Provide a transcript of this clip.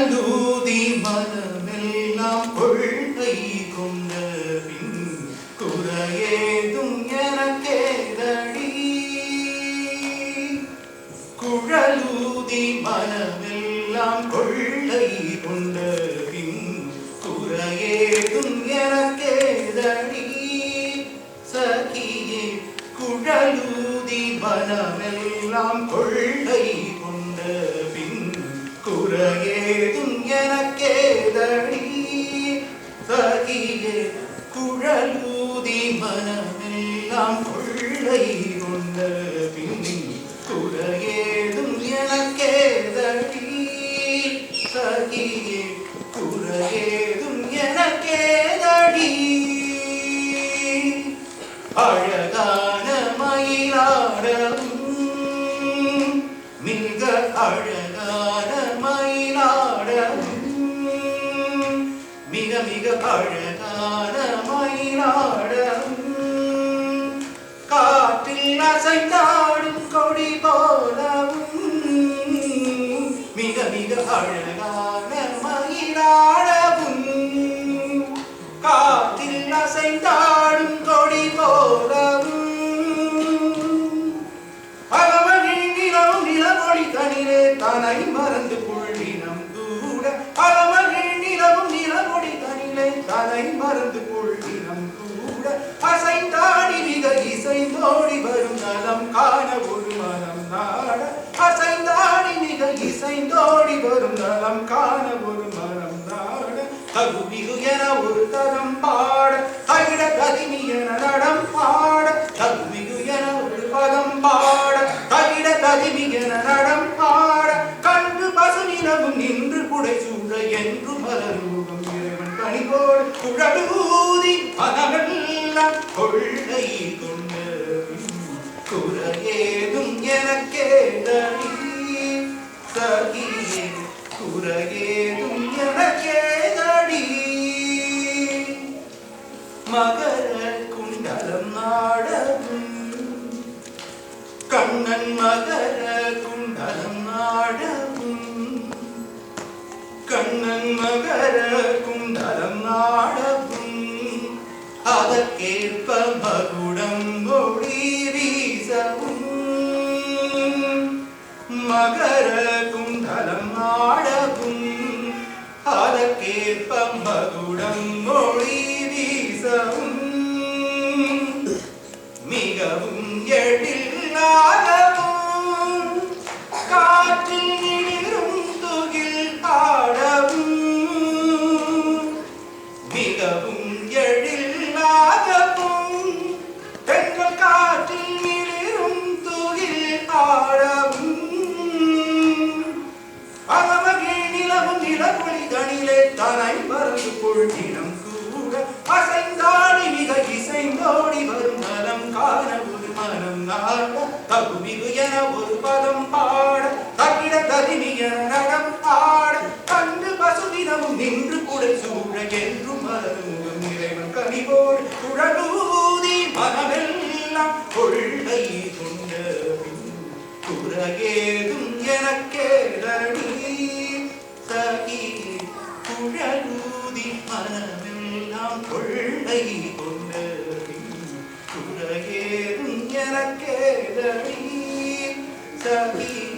குழலூதி மனமெல்லாம் கொள்கை கொண்ட பின் குறையேதும் எனக்கேதடி. குழலூதி மனமெல்லாம் கொள்கை கொண்ட பின் குறையேதும் எனக்கேதடி. சகியே குழலூதி மனமெல்லாம் கொள்கை கொண்ட பின் குறையேதும் எனக்கேதடி. சகியே குழலூதி மனமெல்லாம் கொள்கை கொண்ட பின் குறையேதும் எனக்கேதடி. சகியே குறையேதும் எனக்கேதடி. அழகான மயிலாடவும் மிக அழகான மயிலாடவும் மிக மிக அழகான மயிலாடவும் காற்றில் அசைந்தாடும் கொடி போலவும் மிக மிக அழகான மயிலாடவும் காற்றில் அசைந்தாடும் கொடி போலவும் பலமகிழ் நிலவும் நிலவொளி தனிலே தனை மறந்து கொள்ளினம் கூட. பலமகிழ் நிலவும் நிலவொளி தனிலே தனை மறந்து கொள்ளினம் கூட. அசைந்தாடி மிக இசைந்தோடி வரும் நலம் காண ஒரு மனம் நாட. அசைந்தாடி மிக இசைந்தோடி வரும் நலம் காண ஒரு மனம் நாட. தகுமிகு என ஒரு தரம் பாட தகிட கதிமி என நடம் பாட. தகுமிகு என ஒரு பதம் பாட தகிட கதிமி என நடம் பாட. கண்டு பசுநிலவும் நின்று புடை சூழ என்று மலரூபம் இறைவன் கனிவோடு குழலூதி மனமெல்லாம் கொள்கை கொண்ட குறையேதும் எனக்கேதடி. சகியே குறையேதும் எனக்கேதடி. மகர குண்டலம் நாடவும் கண்ணன் மகர குண்டலம் நாடவும் கண்ணன் மகர குண்டலம் நாடவும் அதற்கேற்ப மகுடம் ஒளி வீசவும். மகர குண்டலம் நாடவும் அதற்கேற்ப மகுடம் ஒளி வீசவும் மிகவும் எழிலாகவும் காற்றில் நிமிரும் துகில் ஆடவும் மிகவும் எழிலாகவும் பெண்கள் காற்றில் நிமிரும் துகில் ஆடவும் பலமகிழ் நிலவும் நிலவொளி தனிலே தனை மறந்து கொள்ளினம் கூட. அசைந்தாடி மிக இசைந்தோடி வரும் நலம் காண ஒரு மனம் நாட. தகுமிகு என ஒரு பதம் பாட தகிட கதிமி என நடம் பாட. கண்டு பசுதினமும் நின்று புடை சூழ என்று மலரும் இறைவன் கனிவோடு குழலூதி மனமெல்லாம் கொள்கை கொண்ட குறையேதும் எனக்கேதடி. சகியே குழலூதி மனமெல்லாம் கொள்கை கொண்ட குறையேதும் எனக்கேதடி. சகியே